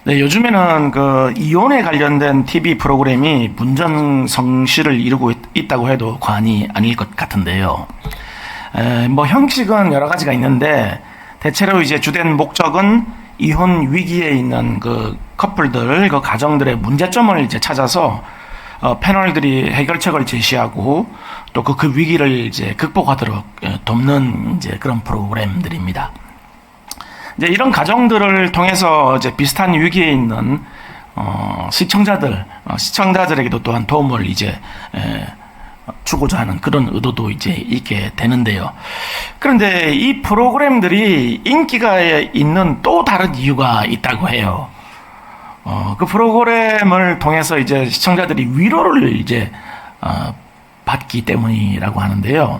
네, 요즘에는 그 이혼에 관련된 TV 프로그램이 문전성시를 이루고 있다고 해도 과언이 아닐 것 같은데요. 뭐 형식은 여러 가지가 있는데 대체로 이제 주된 목적은 이혼 위기에 있는 그 커플들, 그 가정들의 문제점을 이제 찾아서 패널들이 해결책을 제시하고 또 그 위기를 이제 극복하도록 돕는 이제 그런 프로그램들입니다. 이제 이런 가정들을 통해서 이제 비슷한 위기에 있는 시청자들에게도 또한 도움을 이제 주고자 하는 그런 의도도 이제 있게 되는데요. 그런데 이 프로그램들이 인기가 있는 또 다른 이유가 있다고 해요. 그 프로그램을 통해서 이제 시청자들이 위로를 이제 받기 때문이라고 하는데요.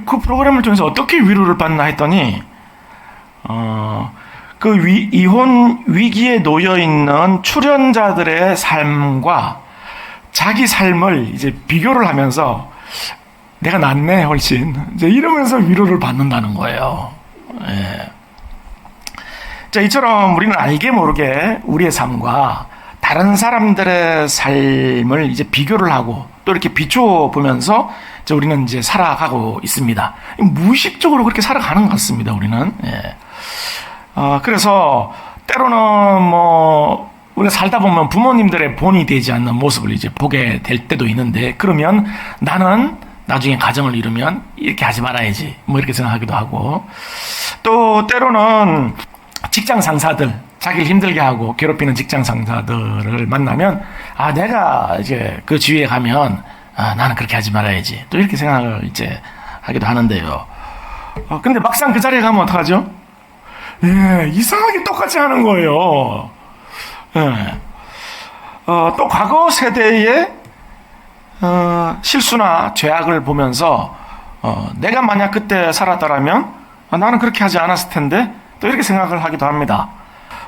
그 프로그램을 통해서 어떻게 위로를 받나 했더니 이혼 위기에 놓여 있는 출연자들의 삶과 자기 삶을 이제 비교를 하면서 내가 낫네 훨씬 이제 이러면서 위로를 받는다는 거예요. 예. 자, 이처럼 우리는 알게 모르게 우리의 삶과 다른 사람들의 삶을 이제 비교를 하고 또 이렇게 비춰 보면서 이제 우리는 이제 살아가고 있습니다. 무의식적으로 그렇게 살아가는 것 같습니다. 우리는. 예. 그래서 때로는 뭐 우리가 살다 보면 부모님들의 본이 되지 않는 모습을 이제 보게 될 때도 있는데, 그러면 나는 나중에 가정을 이루면 이렇게 하지 말아야지 뭐 이렇게 생각하기도 하고, 또 때로는 직장 상사들, 자기를 힘들게 하고 괴롭히는 직장 상사들을 만나면 내가 이제 그 지위에 가면 나는 그렇게 하지 말아야지 또 이렇게 생각을 이제 하기도 하는데요. 근데 막상 그 자리에 가면 어떡하죠? 예, 이상하게 똑같이 하는 거예요. 예. 또 과거 세대의 실수나 죄악을 보면서 내가 만약 그때 살았더라면 나는 그렇게 하지 않았을 텐데 또 이렇게 생각을 하기도 합니다.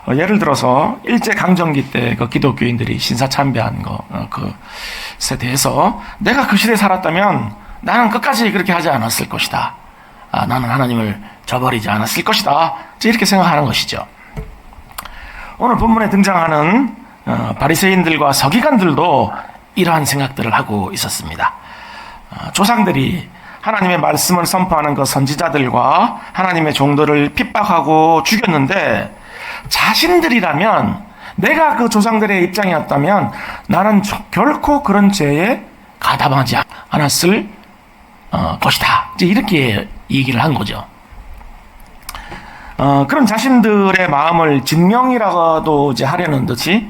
예를 들어서 일제 강점기 때 그 기독교인들이 신사참배한 그것에 대해서 내가 그 시대에 살았다면 나는 끝까지 그렇게 하지 않았을 것이다. 나는 하나님을 저버리지 않았을 것이다. 이렇게 생각하는 것이죠. 오늘 본문에 등장하는 바리새인들과 서기관들도 이러한 생각들을 하고 있었습니다. 조상들이 하나님의 말씀을 선포하는 그 선지자들과 하나님의 종들을 핍박하고 죽였는데, 자신들이라면, 내가 그 조상들의 입장이었다면 나는 결코 그런 죄에 가담하지 않았을 것이다. 이제 이렇게 얘기를 한 거죠. 그런 자신들의 마음을 증명이라고도 이제 하려는 듯이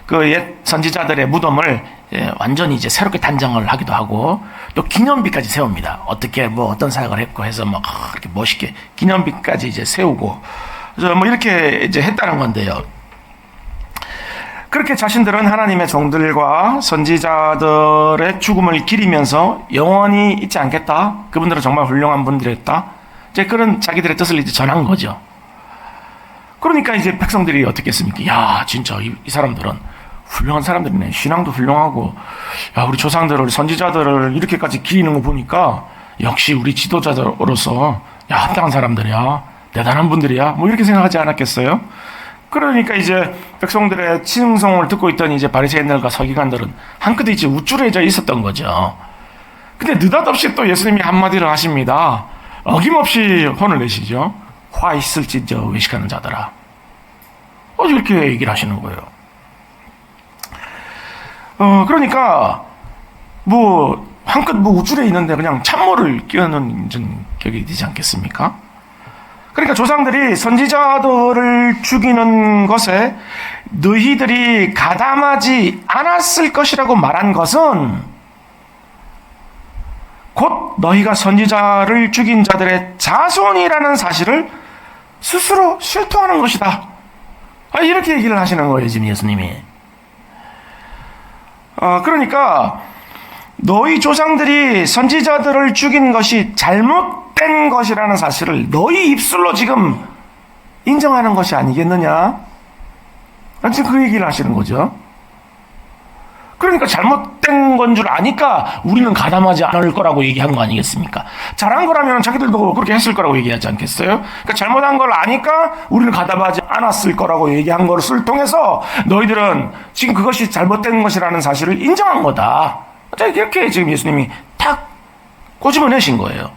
그 옛 선지자들의 무덤을 완전히 이제 새롭게 단장을 하기도 하고, 또 기념비까지 세웁니다. 어떻게 뭐 어떤 사역을 했고 해서 막 그렇게 멋있게 기념비까지 이제 세우고, 그래서 뭐 이렇게 이제 했다는 건데요. 그렇게 자신들은 하나님의 종들과 선지자들의 죽음을 기리면서 영원히 있지 않겠다. 그분들은 정말 훌륭한 분들이었다. 이제 그런 자기들의 뜻을 이제 전한 거죠. 그러니까 이제 백성들이 어떻게 했습니까? 야, 진짜 이 사람들은 훌륭한 사람들이네. 신앙도 훌륭하고, 야, 우리 조상들을, 선지자들을 이렇게까지 기리는 거 보니까 역시 우리 지도자로서 합당한 사람들이야. 대단한 분들이야. 뭐 이렇게 생각하지 않았겠어요? 그러니까 이제 백성들의 칭송을 듣고 있던 이제 바리새인들과 서기관들은 한껏 이제 우쭐해져 있었던 거죠. 근데 느닷없이 또 예수님이 한마디를 하십니다. 어김없이 혼을 내시죠. 화 있을지저 외식하는 자들아. 이렇게 얘기를 하시는 거예요. 그러니까 뭐 한껏 뭐 우쭐해 있는데 그냥 찬물을 끼얹는 격이 되지 않겠습니까? 그러니까 조상들이 선지자들을 죽이는 것에 너희들이 가담하지 않았을 것이라고 말한 것은 곧 너희가 선지자를 죽인 자들의 자손이라는 사실을 스스로 실토하는 것이다. 이렇게 얘기를 하시는 거예요, 지금 예수님이. 그러니까 너희 조상들이 선지자들을 죽인 것이 잘못된 것이라는 사실을 너희 입술로 지금 인정하는 것이 아니겠느냐? 지금 그 얘기를 하시는 거죠. 그러니까 잘못된 건 줄 아니까 우리는 가담하지 않을 거라고 얘기한 거 아니겠습니까? 잘한 거라면 자기들도 그렇게 했을 거라고 얘기하지 않겠어요? 그러니까 잘못한 걸 아니까 우리는 가담하지 않았을 거라고 얘기한 것을 통해서 너희들은 지금 그것이 잘못된 것이라는 사실을 인정한 거다. 이렇게 지금 예수님이 탁 꼬집어내신 거예요.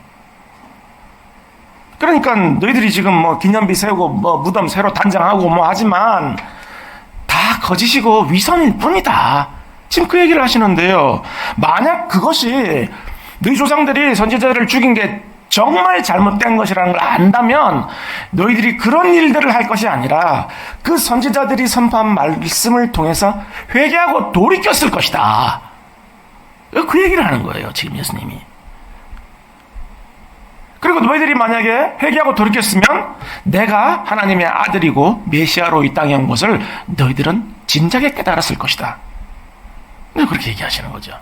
그러니까 너희들이 지금 뭐 기념비 세우고 뭐 무덤 새로 단장하고 뭐 하지만 다 거짓이고 위선일 뿐이다. 지금 그 얘기를 하시는데요. 만약 그것이 너희 조상들이 선지자들을 죽인 게 정말 잘못된 것이라는 걸 안다면 너희들이 그런 일들을 할 것이 아니라 그 선지자들이 선포한 말씀을 통해서 회개하고 돌이켰을 것이다. 그 얘기를 하는 거예요. 지금 예수님이. 그리고 너희들이 만약에 회개하고 돌이켰으면 내가 하나님의 아들이고 메시아로 이 땅에 온 것을 너희들은 진작에 깨달았을 것이다. 그렇게 얘기하시는 거죠.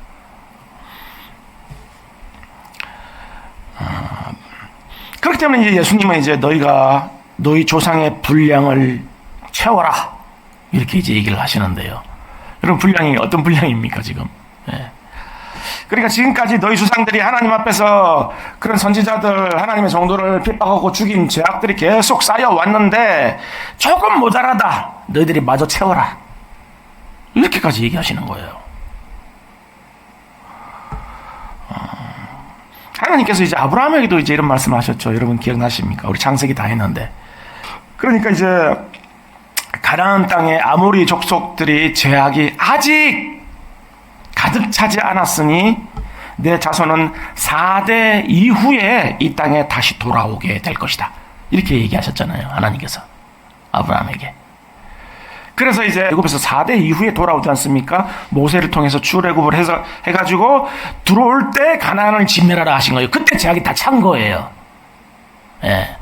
그렇기 때문에 이제 예수님은 이제 너희가 너희 조상의 분량을 채워라. 이렇게 이제 얘기를 하시는데요. 여러분, 분량이 어떤 분량입니까, 지금? 예. 그러니까 지금까지 너희 조상들이 하나님 앞에서 그런 선지자들, 하나님의 종도를 핍박하고 죽인 죄악들이 계속 쌓여왔는데 조금 모자라다. 너희들이 마저 채워라. 이렇게까지 얘기하시는 거예요. 하나님께서 이제 아브라함에게도 이제 이런 말씀을 하셨죠. 여러분 기억나십니까? 우리 창세기 다 했는데. 그러니까 이제 가나안 땅의 아모리 족속들이 죄악이 아직 가득 차지 않았으니 내 자손은 4대 이후에 이 땅에 다시 돌아오게 될 것이다. 이렇게 얘기하셨잖아요. 하나님께서 아브라함에게. 그래서 이제 애굽에서 4대 이후에 돌아오지 않습니까? 모세를 통해서 출애굽을 해가지고 들어올 때 가나안을 진멸하라 하신 거예요. 그때 죄악이 다 찬 거예요. 예.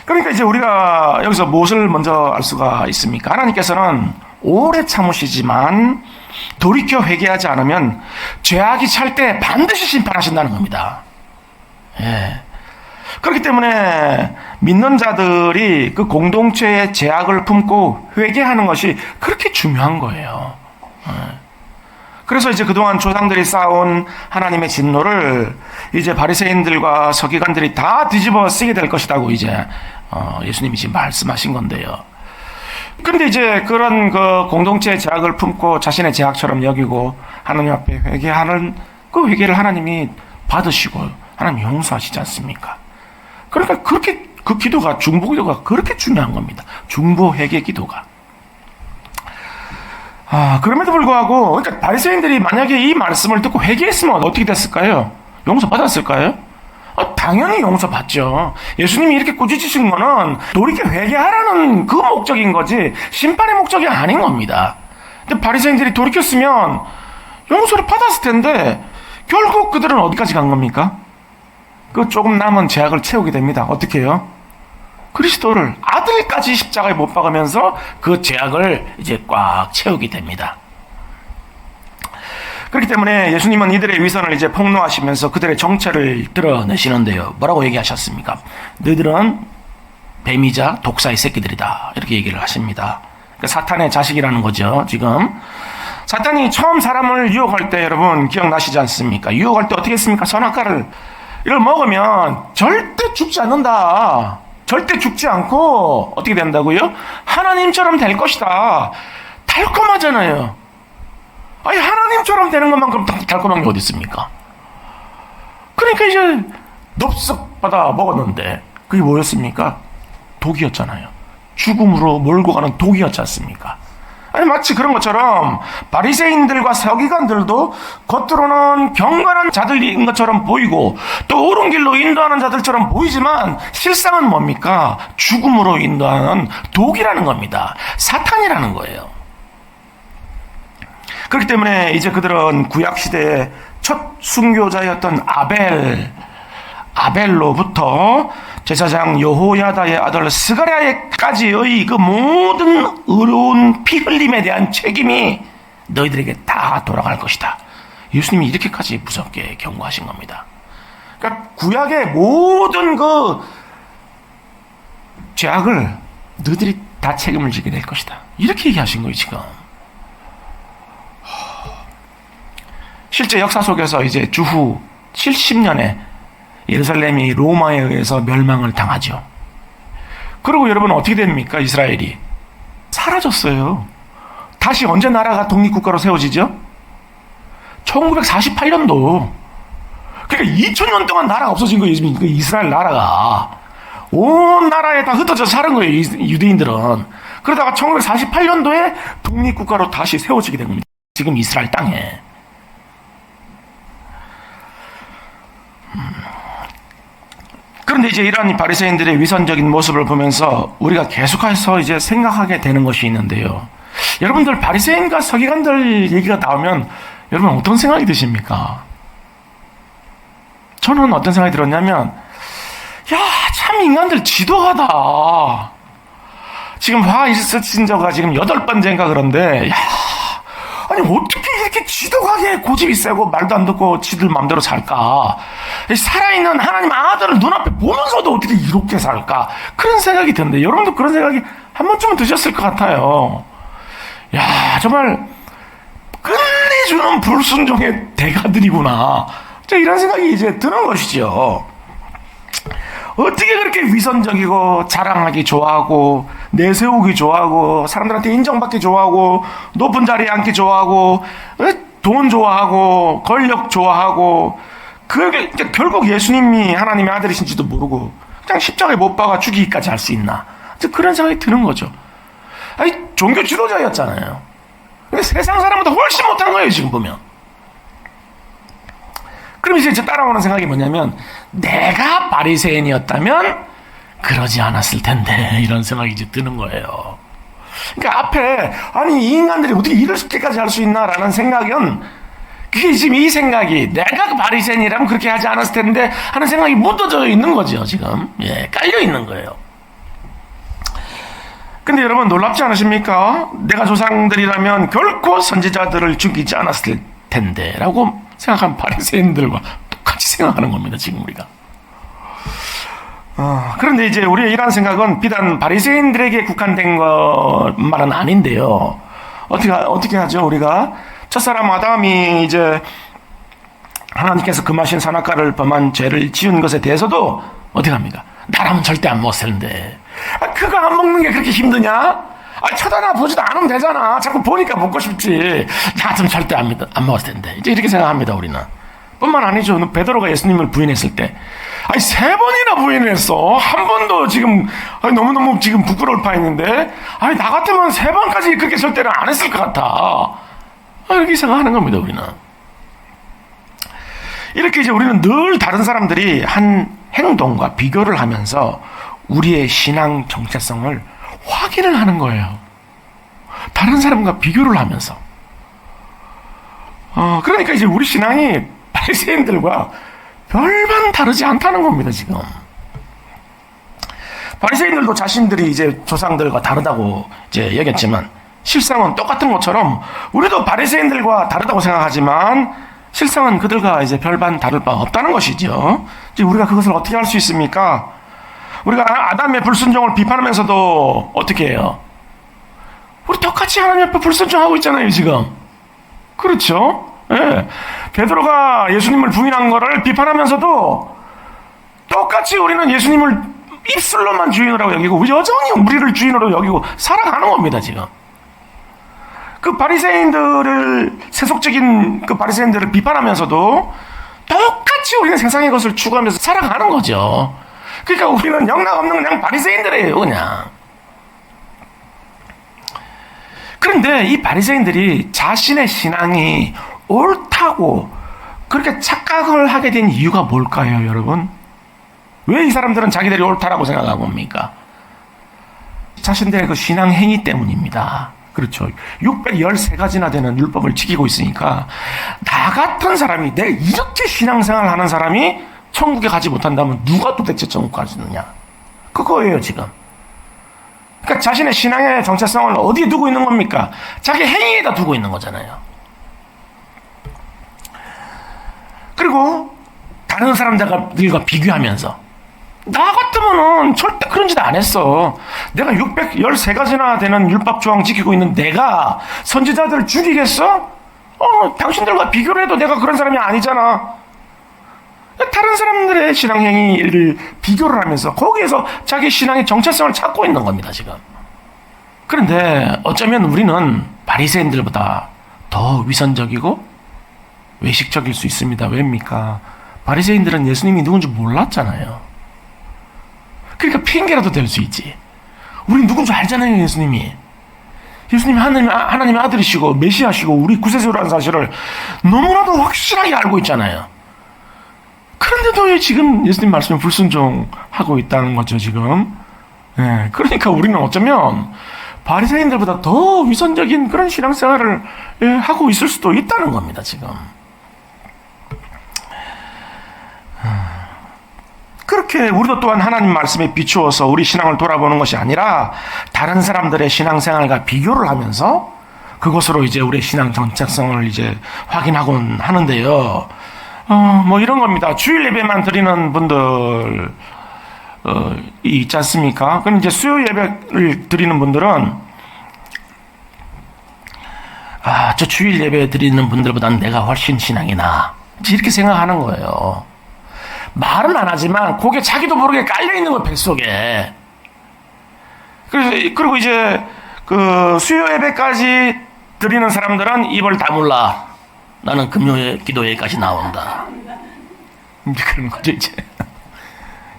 그러니까 이제 우리가 여기서 무엇을 먼저 알 수가 있습니까? 하나님께서는 오래 참으시지만 돌이켜 회개하지 않으면 죄악이 찰 때 반드시 심판하신다는 겁니다. 예. 그렇기 때문에 믿는 자들이 그 공동체의 죄악을 품고 회개하는 것이 그렇게 중요한 거예요. 그래서 이제 그동안 조상들이 쌓아온 하나님의 진노를 이제 바리새인들과 서기관들이 다 뒤집어 쓰게 될 것이라고 이제 예수님이 지금 말씀하신 건데요. 그런데 이제 그런 그 공동체의 죄악을 품고 자신의 죄악처럼 여기고 하나님 앞에 회개하는 그 회개를 하나님이 받으시고 하나님 용서하시지 않습니까? 그러니까 그렇게 그 기도가 중보 기도가 그렇게 중요한 겁니다. 중보 회개 기도가. 그럼에도 불구하고 그러니까 바리새인들이 만약에 이 말씀을 듣고 회개했으면 어떻게 됐을까요? 용서 받았을까요? 당연히 용서 받죠. 예수님이 이렇게 꾸짖으신 거는 돌이켜 회개하라는 그 목적인 거지 심판의 목적이 아닌 겁니다. 근데 바리새인들이 돌이켰으면 용서를 받았을 텐데 결국 그들은 어디까지 간 겁니까? 그 조금 남은 죄악을 채우게 됩니다. 어떻게 해요? 그리스도를 아들까지 십자가에 못 박으면서 그 죄악을 이제 꽉 채우게 됩니다. 그렇기 때문에 예수님은 이들의 위선을 이제 폭로하시면서 그들의 정체를 드러내시는데요. 뭐라고 얘기하셨습니까? 너희들은 뱀이자 독사의 새끼들이다. 이렇게 얘기를 하십니다. 그러니까 사탄의 자식이라는 거죠. 지금 사탄이 처음 사람을 유혹할 때 여러분 기억나시지 않습니까? 유혹할 때 어떻게 했습니까? 선악과를 이걸 먹으면 절대 죽지 않는다. 절대 죽지 않고 어떻게 된다고요? 하나님처럼 될 것이다. 달콤하잖아요. 아니 하나님처럼 되는 것만큼 달콤한 게 어디 있습니까? 그러니까 이제 넙석 받아 먹었는데 그게 뭐였습니까? 독이었잖아요. 죽음으로 몰고 가는 독이었지 않습니까? 아니 마치 그런 것처럼 바리새인들과 서기관들도 겉으로는 경건한 자들인 것처럼 보이고 또 옳은 길로 인도하는 자들처럼 보이지만 실상은 뭡니까? 죽음으로 인도하는 독이라는 겁니다. 사탄이라는 거예요. 그렇기 때문에 이제 그들은 구약시대의 첫 순교자였던 아벨로부터 제사장 여호야다의 아들 스가랴에까지의 그 모든 의로운 피 흘림에 대한 책임이 너희들에게 다 돌아갈 것이다. 예수님이 이렇게까지 무섭게 경고하신 겁니다. 그러니까 구약의 모든 그 죄악을 너희들이 다 책임을 지게 될 것이다. 이렇게 얘기하신 거예요, 지금. 실제 역사 속에서 이제 주후 70년에 예루살렘이 로마에 의해서 멸망을 당하죠. 그리고 여러분 어떻게 됩니까? 이스라엘이 사라졌어요. 다시 언제 나라가 독립국가로 세워지죠? 1948년도. 그러니까 2000년 동안 나라가 없어진 거예요. 이스라엘 나라가. 온 나라에 다 흩어져 사는 거예요. 유대인들은. 그러다가 1948년도에 독립국가로 다시 세워지게 된 겁니다. 지금 이스라엘 땅에. 그런데 이제 이러한 바리새인들의 위선적인 모습을 보면서 우리가 계속해서 이제 생각하게 되는 것이 있는데요. 여러분들 바리새인과 서기관들 얘기가 나오면 여러분 어떤 생각이 드십니까? 저는 어떤 생각이 들었냐면, 야, 참 인간들 지도하다. 지금 화이스친저가 지금 8번째인가 그런데, 야, 아니 어떻게 이렇게 지독하게 고집이 세고 말도 안 듣고 지들 마음대로 살까? 살아있는 하나님 아들을 눈앞에 보면서도 어떻게 이렇게 살까? 그런 생각이 드는데 여러분도 그런 생각이 한 번쯤은 드셨을 것 같아요. 야, 정말 끝내주는 불순종의 대가들이구나. 이런 생각이 이제 드는 것이죠. 어떻게 그렇게 위선적이고 자랑하기 좋아하고 내세우기 좋아하고 사람들한테 인정받기 좋아하고 높은 자리에 앉기 좋아하고 돈 좋아하고 권력 좋아하고 그게 결국 예수님이 하나님의 아들이신지도 모르고 그냥 십자가에 못 박아 죽이기까지 할 수 있나? 그런 생각이 드는 거죠. 아니 종교 지도자였잖아요. 근데 세상 사람보다 훨씬 못한 거예요 지금 보면. 그럼 이제 따라오는 생각이 뭐냐면 내가 바리새인이었다면 그러지 않았을 텐데 이런 생각이 이제 드는 거예요. 그러니까 앞에 아니 이 인간들이 어떻게 이렇게까지 할 수 있나라는 생각은 그게 지금 이 생각이 내가 바리새인이라면 그렇게 하지 않았을 텐데 하는 생각이 묻어져 있는 거죠 지금. 예, 깔려 있는 거예요. 근데 여러분 놀랍지 않으십니까? 내가 조상들이라면 결코 선지자들을 죽이지 않았을 텐데 라고 생각한 바리새인들과 똑같이 생각하는 겁니다 지금 우리가. 그런데 이제 우리의 이러한 생각은 비단 바리새인들에게 국한된 것만은 아닌데요. 어떻게 하죠? 우리가 첫사람 아담이 이제 하나님께서 금하신 선악과를 범한 죄를 지은 것에 대해서도 어떻게 합니까? 나라면 절대 안 먹었을 텐데. 그거 안 먹는 게 그렇게 힘드냐? 쳐다나 보지도 않으면 되잖아. 자꾸 보니까 먹고 싶지. 나 같으면 절대 안 먹었을 텐데. 이제 이렇게 생각합니다, 우리는. 뿐만 아니죠. 베드로가 예수님을 부인했을 때. 3번이나 부인을 했어. 한 번도 지금, 너무너무 지금 부끄러울 판인데. 나 같으면 3번까지 그렇게 절대는 안 했을 것 같아. 이렇게 생각하는 겁니다, 우리는. 이렇게 이제 우리는 늘 다른 사람들이 한 행동과 비교를 하면서 우리의 신앙 정체성을 확인을 하는 거예요. 다른 사람과 비교를 하면서. 그러니까 이제 우리 신앙이 바리새인들과 별반 다르지 않다는 겁니다, 지금. 바리새인들도 자신들이 이제 조상들과 다르다고 이제 여겼지만 실상은 똑같은 것처럼 우리도 바리새인들과 다르다고 생각하지만 실상은 그들과 이제 별반 다를 바 없다는 것이죠. 이제 우리가 그것을 어떻게 할 수 있습니까? 우리가 아담의 불순종을 비판하면서도 어떻게 해요? 우리 똑같이 하나님 앞에 불순종하고 있잖아요, 지금. 그렇죠? 예. 베드로가 예수님을 부인한 거를 비판하면서도 똑같이 우리는 예수님을 입술로만 주인으로 여기고 여전히 우리를 주인으로 여기고 살아가는 겁니다, 지금. 그 바리새인들을 세속적인 그 바리새인들을 비판하면서도 똑같이 우리는 세상의 것을 추구하면서 살아가는 거죠. 그러니까 우리는 영락 없는 그냥 바리새인들이에요, 그냥. 그런데 이 바리새인들이 자신의 신앙이 옳다고 그렇게 착각을 하게 된 이유가 뭘까요, 여러분? 왜 이 사람들은 자기들이 옳다라고 생각하고 옵니까? 자신들의 그 신앙 행위 때문입니다. 그렇죠. 613가지나 되는 율법을 지키고 있으니까 나 같은 사람이 내가 이렇게 신앙생활을 하는 사람이 천국에 가지 못한다면 누가 도대체 천국 가지느냐? 그거예요, 지금. 그러니까 자신의 신앙의 정체성을 어디에 두고 있는 겁니까? 자기 행위에다 두고 있는 거잖아요. 그리고 다른 사람들과 비교하면서 나 같으면은 절대 그런 짓 안 했어. 내가 613가지나 되는 율법 조항 지키고 있는 내가 선지자들을 죽이겠어? 당신들과 비교를 해도 내가 그런 사람이 아니잖아. 다른 사람들의 신앙 행위를 비교를 하면서 거기에서 자기 신앙의 정체성을 찾고 있는 겁니다, 지금. 그런데 어쩌면 우리는 바리새인들보다 더 위선적이고 외식적일 수 있습니다. 왜입니까? 바리새인들은 예수님이 누군지 몰랐잖아요. 그러니까 핑계라도 될 수 있지. 우리 누군지 알잖아요, 예수님이. 예수님이 하나님의 아들이시고 메시아시고 우리 구세주라는 사실을 너무나도 확실하게 알고 있잖아요. 그런데도 왜 지금 예수님 말씀에 불순종하고 있다는 거죠, 지금. 예, 그러니까 우리는 어쩌면 바리새인들보다 더 위선적인 그런 신앙생활을 하고 있을 수도 있다는 겁니다, 지금. 그렇게 우리도 또한 하나님 말씀에 비추어서 우리 신앙을 돌아보는 것이 아니라 다른 사람들의 신앙생활과 비교를 하면서 그것으로 이제 우리의 신앙 정체성을 이제 확인하곤 하는데요. 뭐 이런 겁니다. 주일 예배만 드리는 분들 있지 않습니까? 그럼 이제 수요 예배를 드리는 분들은 저 주일 예배 드리는 분들보다는 내가 훨씬 신앙이 나. 이렇게 생각하는 거예요. 말은 안 하지만 그게 자기도 모르게 깔려 있는 거예요, 뱃속에. 그리고 이제 그 수요 예배까지 드리는 사람들은 입을 다물라. 나는 금요일 기도회까지 나온다. 이제 그런 거죠, 이제.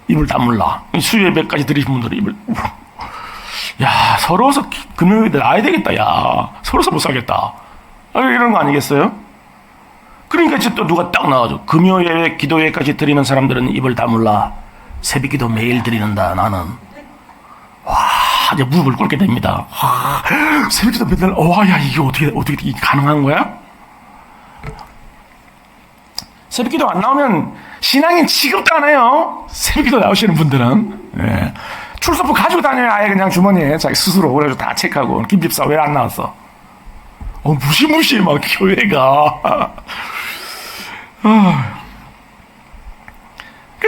입을 다물라. 수요 예배까지 드리신 분들은 입을. 야, 서러워서 금요일에 나야 되겠다. 야, 서러워서 못 살겠다. 이런 거 아니겠어요? 그러니까 이제 또 누가 딱 나와줘. 금요일 기도회까지 드리는 사람들은 입을 다물라. 새벽 기도 매일 드리는다. 나는. 와, 이제 무릎을 꿇게 됩니다. 와, 새벽 기도 맨날, 야, 이게 어떻게 이게 가능한 거야? 새벽 기도 안 나오면 신앙인 취급도 안 해요. 새벽 기도 나오시는 분들은. 예. 출석부 가지고 다녀요. 아예 그냥 주머니에 자기 스스로. 그래서 다 체크하고. 김집사 왜 안 나왔어? 무시무시 막 교회가.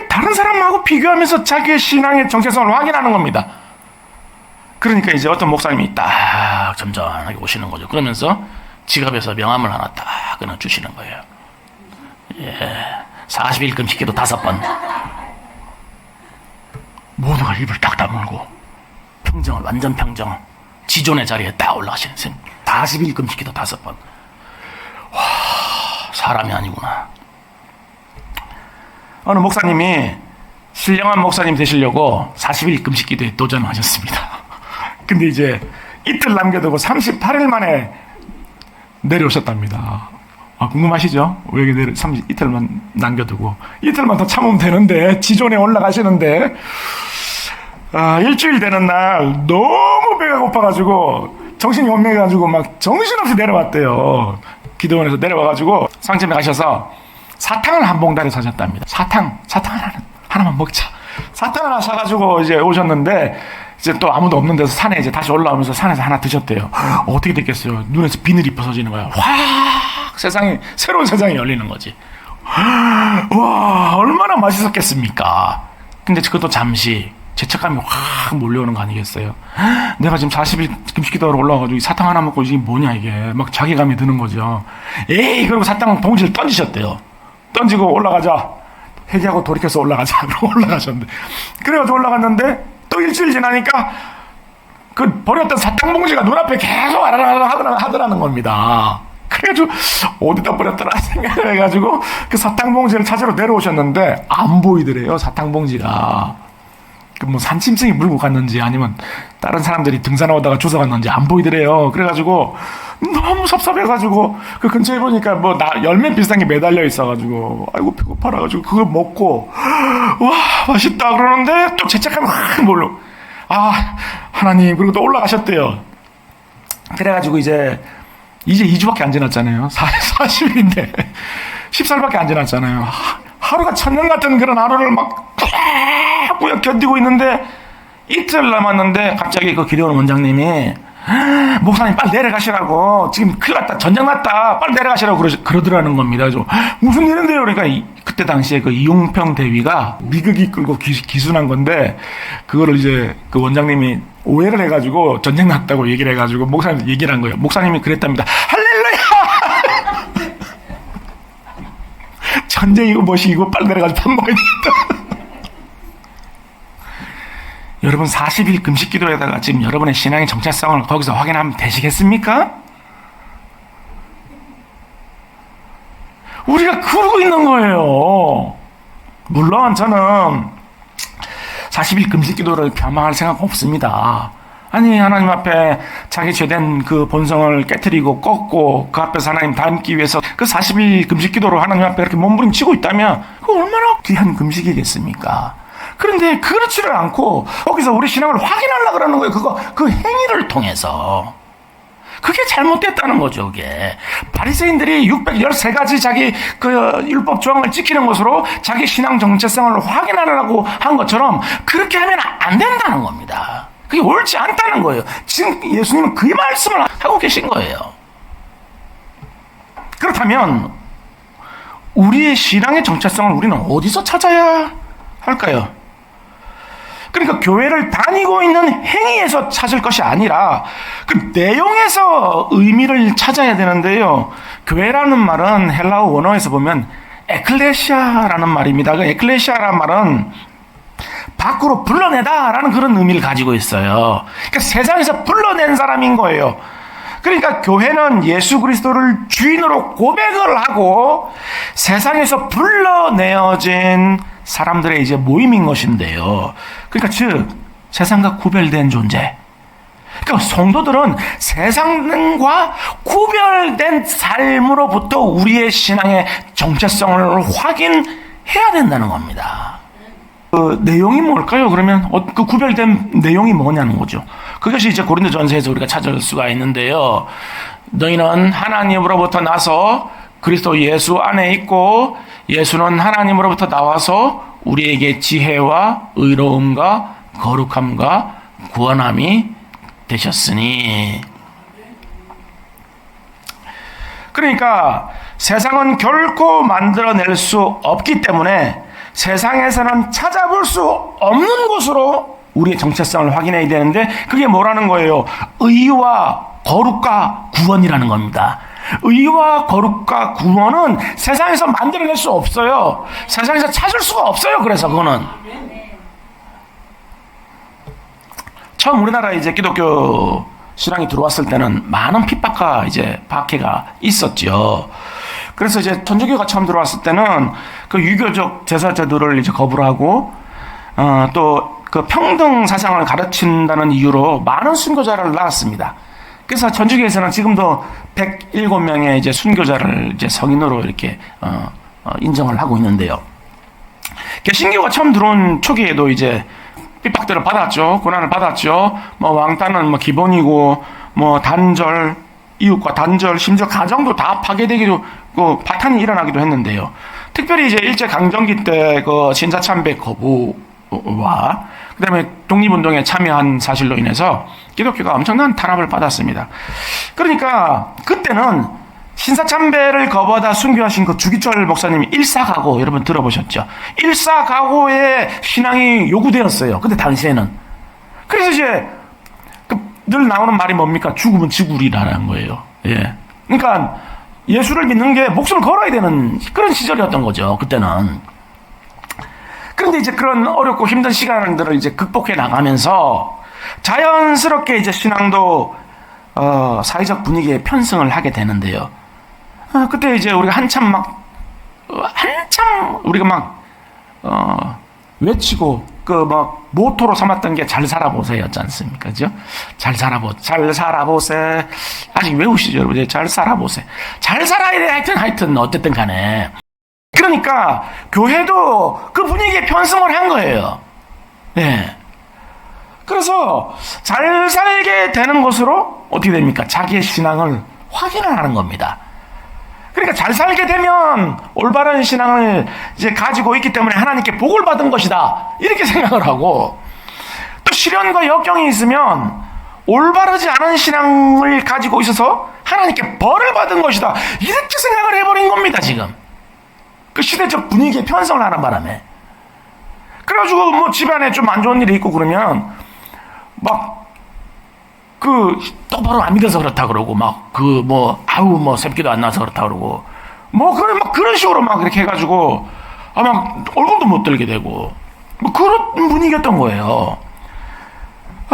다른 사람하고 비교하면서 자기의 신앙의 정체성을 확인하는 겁니다. 그러니까 이제 어떤 목사님이 딱 점잖하게 오시는 거죠. 그러면서 지갑에서 명함을 하나 딱 끊어 주시는 거예요. 예, 40일 금식 기도 5번. 모두가 입을 딱 다물고 평정을, 완전 평정, 지존의 자리에 딱 올라가시는 선. 40일 금식 기도 5번. 와, 사람이 아니구나. 어느 목사님이 신령한 목사님 되시려고 40일 금식 기도에 도전하셨습니다. 근데 이제 이틀 남겨두고 38일 만에 내려오셨답니다. 궁금하시죠? 왜 이틀만 남겨두고 이틀만 더 참으면 되는데, 지존에 올라가시는데, 일주일 되는 날 너무 배가 고파가지고 정신이 혼미해가지고 막 정신없이 내려왔대요. 기도원에서 내려와가지고 상점에 가셔서 사탕을 한 봉다리 사셨답니다. 사탕 하나만 먹자. 사탕 하나 사가지고 이제 오셨는데, 이제 또 아무도 없는 데서 산에 이제 다시 올라오면서 산에서 하나 드셨대요. 어떻게 됐겠어요? 눈에서 비늘이 벗어지는 거야. 확 새로운 세상이 열리는 거지. 와, 얼마나 맛있었겠습니까? 근데 그것도 잠시 죄책감이 확 몰려오는 거 아니겠어요? 내가 지금 40일 금식기도하러 올라와가지고 사탕 하나 먹고 이게 뭐냐 이게 막 자괴감이 드는 거죠. 그리고 사탕 봉지를 던지셨대요. 던지고 올라가자. 회개하고 돌이켜서 올라가자. 그러고 올라가셨는데, 그래가지고 올라갔는데 또 일주일 지나니까 그 버렸던 사탕 봉지가 눈앞에 계속 하더라는 겁니다. 그래가지고 어디다 버렸더라 생각을 해가지고 그 사탕 봉지를 찾으러 내려오셨는데 안 보이더래요, 사탕 봉지가. 뭐 산짐승이 물고 갔는지 아니면 다른 사람들이 등산하다가 주워갔는지 안 보이더래요. 그래가지고 너무 섭섭해가지고 그 근처에 보니까 뭐 열매 비슷한 게 매달려 있어가지고 아이고 배고파라가지고 그걸 먹고 와 맛있다 그러는데 또 죄책감이 확 몰려. 하나님. 그리고 또 올라가셨대요. 그래가지고 이제 2주밖에 안 지났잖아요. 40일인데 10살밖에 안 지났잖아요. 하루가 천년 같은 그런 하루를 막 꾸역꾸역 견디고 있는데 이틀 남았는데 갑자기 그 기도원 원장님이 목사님 빨리 내려가시라고, 지금 큰일 났다, 전쟁 났다, 빨리 내려가시라고 그러더라는 겁니다. 그래서 무슨 일인데요? 그러니까 그때 당시에 그 이용평 대위가 미국이 끌고 기순한 건데, 그거를 이제 그 원장님이 오해를 해가지고 전쟁 났다고 얘기를 해가지고 목사님한테 얘기를 한 거예요. 목사님이 그랬답니다. 할렐루야! 전쟁이고 뭐시고 빨리 내려가서 밥 먹어야 되겠다. 여러분 40일 금식 기도에다가 지금 여러분의 신앙의 정체성을 거기서 확인하면 되시겠습니까? 우리가 그러고 있는 거예요. 물론 저는 40일 금식 기도를 폄하할 생각 없습니다. 아니 하나님 앞에 자기 죄된 그 본성을 깨트리고 꺾고 그 앞에서 하나님 닮기 위해서 그 40일 금식 기도로 하나님 앞에 이렇게 몸부림치고 있다면 그 얼마나 귀한 금식이겠습니까? 그런데 그렇지를 않고 거기서 우리 신앙을 확인하려고 그러는 거예요. 그 행위를 통해서. 그게 잘못됐다는 거죠, 그게. 바리새인들이 613가지 자기 그 율법 조항을 지키는 것으로 자기 신앙 정체성을 확인하려고 한 것처럼 그렇게 하면 안 된다는 겁니다. 그게 옳지 않다는 거예요. 지금 예수님은 그 말씀을 하고 계신 거예요. 그렇다면 우리의 신앙의 정체성을 우리는 어디서 찾아야 할까요? 그러니까 교회를 다니고 있는 행위에서 찾을 것이 아니라 그 내용에서 의미를 찾아야 되는데요. 교회라는 말은 헬라어 원어에서 보면 에클레시아라는 말입니다. 그 에클레시아라는 말은 밖으로 불러내다라는 그런 의미를 가지고 있어요. 그러니까 세상에서 불러낸 사람인 거예요. 그러니까 교회는 예수 그리스도를 주인으로 고백을 하고 세상에서 불러내어진 사람들의 이제 모임인 것인데요. 그러니까 즉 세상과 구별된 존재. 그러니까 성도들은 세상과 구별된 삶으로부터 우리의 신앙의 정체성을 확인해야 된다는 겁니다. 그 내용이 뭘까요? 그러면 그 구별된 내용이 뭐냐는 거죠. 그것이 이제 고린도전서에서 우리가 찾을 수가 있는데요. 너희는 하나님으로부터 나서 그리스도 예수 안에 있고 예수는 하나님으로부터 나와서 우리에게 지혜와 의로움과 거룩함과 구원함이 되셨으니. 그러니까 세상은 결코 만들어낼 수 없기 때문에 세상에서는 찾아볼 수 없는 곳으로 우리의 정체성을 확인해야 되는데 그게 뭐라는 거예요? 의와 거룩과 구원이라는 겁니다. 의와 거룩과 구원은 세상에서 만들어낼 수 없어요. 세상에서 찾을 수가 없어요. 그래서 그거는 처음 우리나라에 이제 기독교 신앙이 들어왔을 때는 많은 핍박과 이제 박해가 있었죠. 그래서 이제 천주교가 처음 들어왔을 때는 그 유교적 제사 제도를 이제 거부를 하고 또 그 평등 사상을 가르친다는 이유로 많은 순교자를 낳았습니다. 그래서 천주교에서는 지금도 107명의 이제 순교자를 이제 성인으로 이렇게 인정을 하고 있는데요. 신교가 처음 들어온 초기에도 이제 핍박들을 받았죠. 고난을 받았죠. 뭐 왕따는 뭐 기본이고 뭐 단절, 이웃과 단절, 심지어 가정도 다 파괴되기도 그 파탄이 일어나기도 했는데요. 특별히 이제 일제 강점기 때 그 신사참배 거부와 그다음에 독립운동에 참여한 사실로 인해서 기독교가 엄청난 탄압을 받았습니다. 그러니까 그때는 신사참배를 거부하다 순교하신 그 주기철 목사님이 일사가고 여러분 들어보셨죠? 일사가고의 신앙이 요구되었어요. 근데 당시에는. 그래서 이제 늘 나오는 말이 뭡니까? 죽으면 지구리라는 거예요. 예. 그러니까 예수를 믿는 게 목숨을 걸어야 되는 그런 시절이었던 거죠. 그때는. 그런데 이제 그런 어렵고 힘든 시간들을 이제 극복해 나가면서 자연스럽게 이제 신앙도 사회적 분위기에 편승을 하게 되는데요. 그때 이제 우리가 한참 우리가 막 외치고 그 막 모토로 삼았던 게 잘 살아보세였지 않습니까? 그죠? 잘 살아보세. 아직 외우시죠, 여러분? 잘 살아보세. 잘 살아야 돼. 하여튼 어쨌든 간에. 그러니까 교회도 그 분위기에 편승을 한 거예요. 네. 그래서 잘 살게 되는 것으로 어떻게 됩니까? 자기의 신앙을 확인을 하는 겁니다. 그러니까 잘 살게 되면 올바른 신앙을 이제 가지고 있기 때문에 하나님께 복을 받은 것이다. 이렇게 생각을 하고 또 시련과 역경이 있으면 올바르지 않은 신앙을 가지고 있어서 하나님께 벌을 받은 것이다. 이렇게 생각을 해버린 겁니다, 지금. 그 시대적 분위기에 편성을 하는 바람에. 그래가지고 뭐 집안에 좀 안 좋은 일이 있고 그러면 막 똑바로 안 믿어서 그렇다 그러고 막 새벽기도 안 나서 그렇다 그러고 그런 식으로 막 이렇게 해가지고, 막 얼굴도 못 들게 되고, 그런 분위기였던 거예요.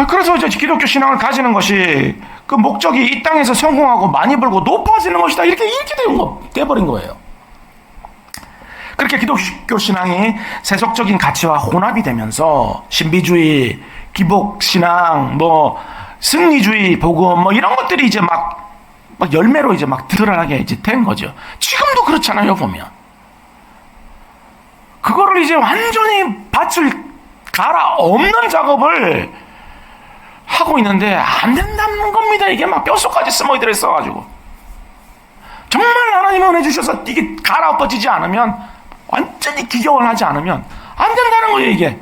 그래서 이제 기독교 신앙을 가지는 것이 그 목적이 이 땅에서 성공하고 많이 벌고 높아지는 것이다. 이렇게 돼버린 거예요. 그렇게 기독교 신앙이 세속적인 가치와 혼합이 되면서 신비주의, 기복신앙, 승리주의, 복음, 이런 것들이 이제 막 열매로 이제 막 드러나게 이제 된 거죠. 지금도 그렇잖아요, 보면. 그거를 이제 완전히 밭을 갈아 엎는 작업을 하고 있는데 안 된다는 겁니다. 이게 막 뼛속까지 스며들어 있어가지고. 정말 하나님이 은혜 주셔서 이게 갈아 엎어지지 않으면, 완전히 기경을 하지 않으면 안 된다는 거예요, 이게.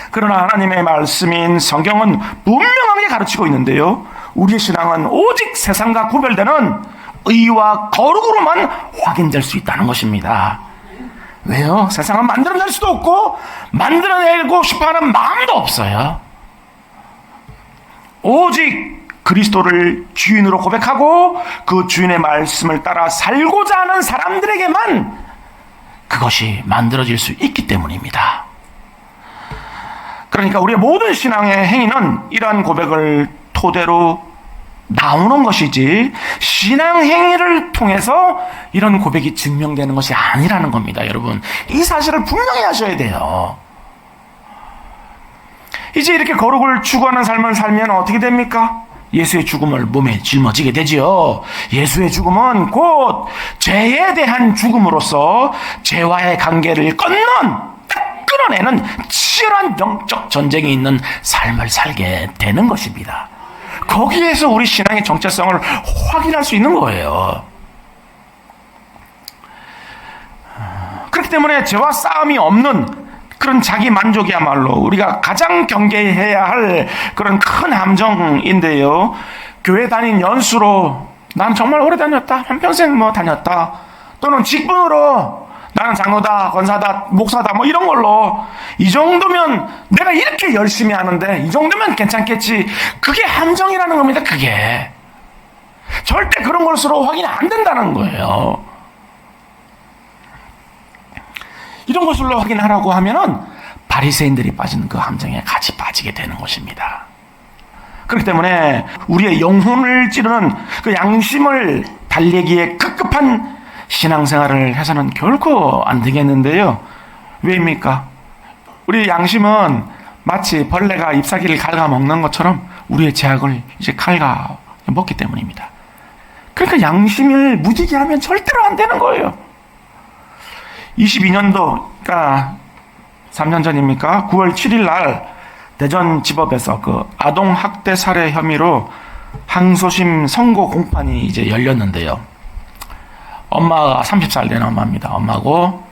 그러나 하나님의 말씀인 성경은 분명하게 가르치고 있는데요, 우리의 신앙은 오직 세상과 구별되는 의와 거룩으로만 확인될 수 있다는 것입니다. 왜요? 세상은 만들어낼 수도 없고 만들어내고 싶어하는 마음도 없어요. 오직 그리스도를 주인으로 고백하고 그 주인의 말씀을 따라 살고자 하는 사람들에게만 그것이 만들어질 수 있기 때문입니다. 그러니까 우리의 모든 신앙의 행위는 이러한 고백을 토대로 나오는 것이지, 신앙 행위를 통해서 이런 고백이 증명되는 것이 아니라는 겁니다. 여러분, 이 사실을 분명히 하셔야 돼요. 이제 이렇게 거룩을 추구하는 삶을 살면 어떻게 됩니까? 예수의 죽음을 몸에 짊어지게 되지요. 예수의 죽음은 곧 죄에 대한 죽음으로서 죄와의 관계를 끊어내는 치열한 영적 전쟁이 있는 삶을 살게 되는 것입니다. 거기에서 우리 신앙의 정체성을 확인할 수 있는 거예요. 그렇기 때문에 죄와 싸움이 없는 그런 자기 만족이야말로 우리가 가장 경계해야 할 그런 큰 함정인데요, 교회 다닌 연수로 난 정말 오래 다녔다, 한평생 다녔다, 또는 직분으로 나는 장로다, 권사다, 목사다, 이런 걸로 이 정도면 내가 이렇게 열심히 하는데 이 정도면 괜찮겠지, 그게 함정이라는 겁니다. 그게 절대 그런 것으로 확인이 안 된다는 거예요. 이런 것으로 확인하라고 하면은 바리새인들이 빠진 그 함정에 같이 빠지게 되는 것입니다. 그렇기 때문에 우리의 영혼을 찌르는 그 양심을 달래기에 급급한 신앙생활을 해서는 결코 안 되겠는데요. 왜입니까? 우리 양심은 마치 벌레가 잎사귀를 갉아먹는 것처럼 우리의 죄악을 이제 갉아먹기 때문입니다. 그러니까 양심을 무디게 하면 절대로 안 되는 거예요. 22년도, 그러니까 3년 전입니까? 9월 7일 날 대전지법에서 그 아동학대 살해 혐의로 항소심 선고 공판이 이제 열렸는데요. 엄마가 30살 된 엄마입니다. 엄마고,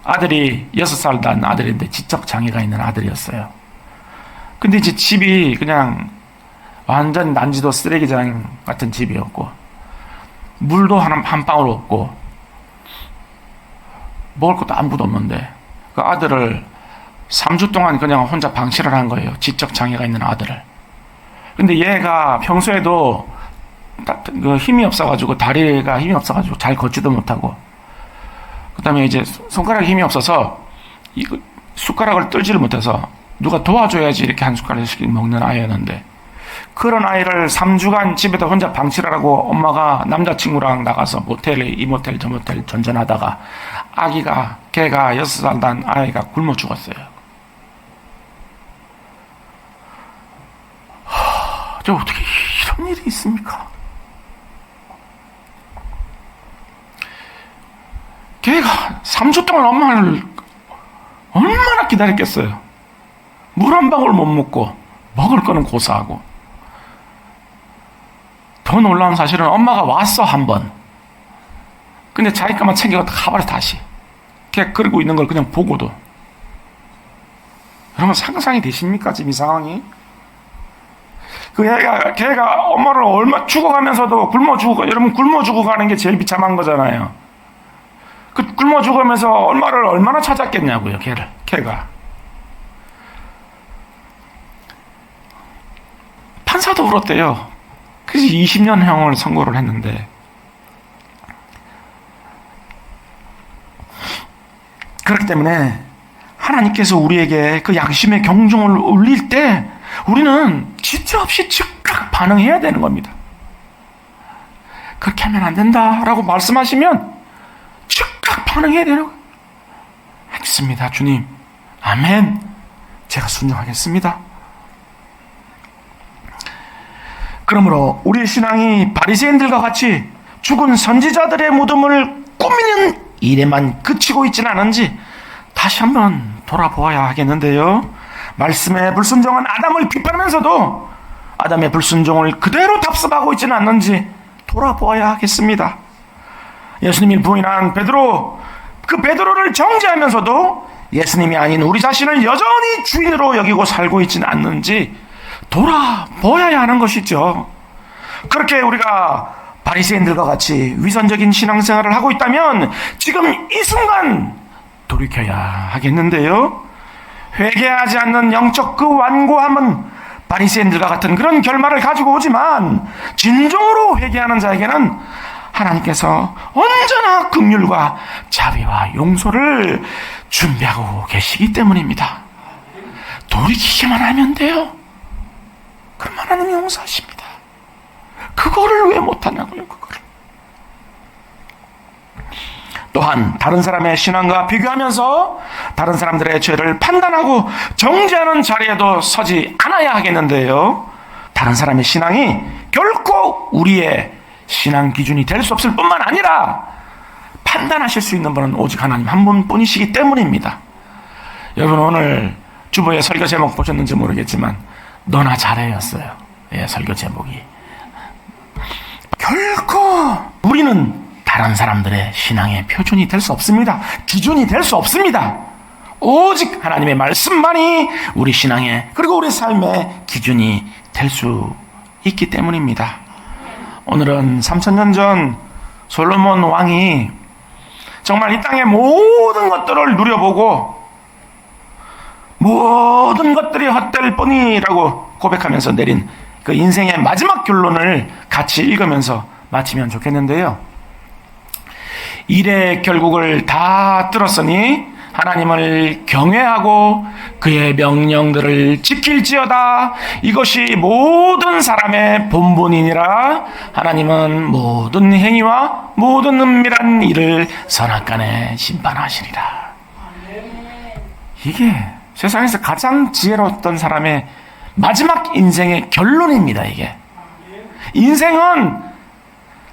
아들이 6살 난 아들인데 지적 장애가 있는 아들이었어요. 근데 이제 집이 그냥 완전 난지도 쓰레기장 같은 집이었고, 물도 한 방울 없고, 먹을 것도 아무것도 없는데, 그 아들을 3주 동안 그냥 혼자 방치를 한 거예요. 지적 장애가 있는 아들을. 근데 얘가 평소에도 그 힘이 없어가지고, 다리가 힘이 없어가지고 잘 걷지도 못하고, 그 다음에 이제 손가락에 힘이 없어서 숟가락을 떨지를 못해서 누가 도와줘야지 이렇게 한 숟가락씩 먹는 아이였는데, 그런 아이를 3주간 집에다 혼자 방치를 하고 엄마가 남자친구랑 나가서 이 모텔 저 모텔 전전하다가 걔가 6살 난 아이가 굶어 죽었어요. 저 어떻게 이런 일이 있습니까? 걔가 3주 동안 엄마를 얼마나 기다렸겠어요. 물 한 방울 못 먹고 먹을 거는 고사하고. 더 놀라운 사실은 엄마가 왔어, 한 번. 근데 자기 것만 챙겨서 가버려, 다시. 걔 끓이고 있는 걸 그냥 보고도. 여러분, 상상이 되십니까, 지금 이 상황이? 걔가 엄마를 얼마 죽어가면서도 여러분, 굶어 죽어가는 게 제일 비참한 거잖아요. 굶어 죽으면서 엄마를 얼마나 찾았겠냐고요, 걔가. 판사도 울었대요. 그래서 20년형을 선고를 했는데, 그렇기 때문에 하나님께서 우리에게 그 양심의 경종을 울릴 때 우리는 지체 없이 즉각 반응해야 되는 겁니다. 그렇게 하면 안 된다라고 말씀하시면 즉각 반응해야 되는 거예요. 알겠습니다, 주님. 아멘. 제가 순종하겠습니다. 그러므로 우리의 신앙이 바리새인들과 같이 죽은 선지자들의 무덤을 꾸미는 일에만 그치고 있지는 않은지 다시 한번 돌아보아야 하겠는데요. 말씀에 불순종한 아담을 비판하면서도 아담의 불순종을 그대로 답습하고 있지는 않는지 돌아보아야 하겠습니다. 예수님이 부인한 베드로, 그 베드로를 정죄하면서도 예수님이 아닌 우리 자신을 여전히 주인으로 여기고 살고 있지는 않는지 돌아보아야 하는 것이죠. 그렇게 우리가 바리새인들과 같이 위선적인 신앙생활을 하고 있다면 지금 이 순간 돌이켜야 하겠는데요. 회개하지 않는 영적 그 완고함은 바리새인들과 같은 그런 결말을 가지고 오지만 진정으로 회개하는 자에게는 하나님께서 언제나 긍휼과 자비와 용서를 준비하고 계시기 때문입니다. 돌이키기만 하면 돼요. 그럼 하나님이 용서하십니다. 그거를 왜 못하냐고요, 그거를. 또한 다른 사람의 신앙과 비교하면서 다른 사람들의 죄를 판단하고 정죄하는 자리에도 서지 않아야 하겠는데요. 다른 사람의 신앙이 결코 우리의 신앙 기준이 될 수 없을 뿐만 아니라 판단하실 수 있는 분은 오직 하나님 한 분뿐이시기 때문입니다. 여러분, 오늘 주보의 설교 제목 보셨는지 모르겠지만 너나 잘해였어요. 예, 설교 제목이. 결코 우리는 다른 사람들의 신앙의 표준이 될 수 없습니다. 기준이 될 수 없습니다. 오직 하나님의 말씀만이 우리 신앙의, 그리고 우리 삶의 기준이 될 수 있기 때문입니다. 오늘은 3000년 전 솔로몬 왕이 정말 이 땅의 모든 것들을 누려보고 모든 것들이 헛될 뿐이라고 고백하면서 내린 그 인생의 마지막 결론을 같이 읽으면서 마치면 좋겠는데요. 일의 결국을 다 들었으니 하나님을 경외하고 그의 명령들을 지킬지어다. 이것이 모든 사람의 본분이니라. 하나님은 모든 행위와 모든 은밀한 일을 선악간에 심판하시리라. 이게 세상에서 가장 지혜로웠던 사람의 마지막 인생의 결론입니다. 이게 인생은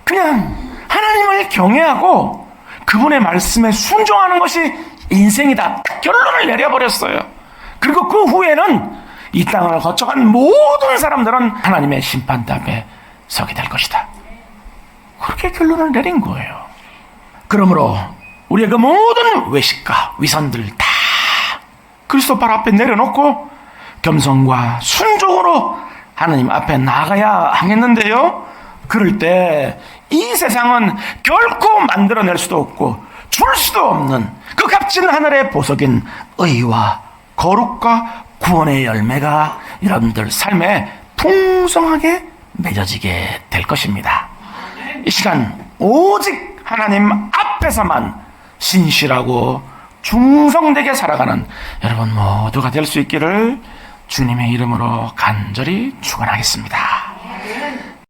그냥 하나님을 경외하고 그분의 말씀에 순종하는 것이 인생이다. 결론을 내려버렸어요. 그리고 그 후에는 이 땅을 거쳐간 모든 사람들은 하나님의 심판대 앞에 서게 될 것이다. 그렇게 결론을 내린 거예요. 그러므로 우리의 그 모든 외식과 위선들 다 그리스도 발 앞에 내려놓고 겸손과 순종으로 하나님 앞에 나가야 하겠는데요. 그럴 때 이 세상은 결코 만들어낼 수도 없고 줄 수도 없는 그 값진 하늘의 보석인 의와 거룩과 구원의 열매가 여러분들 삶에 풍성하게 맺어지게 될 것입니다. 이 시간 오직 하나님 앞에서만 신실하고 충성되게 살아가는 여러분 모두가 될 수 있기를 주님의 이름으로 간절히 축원하겠습니다.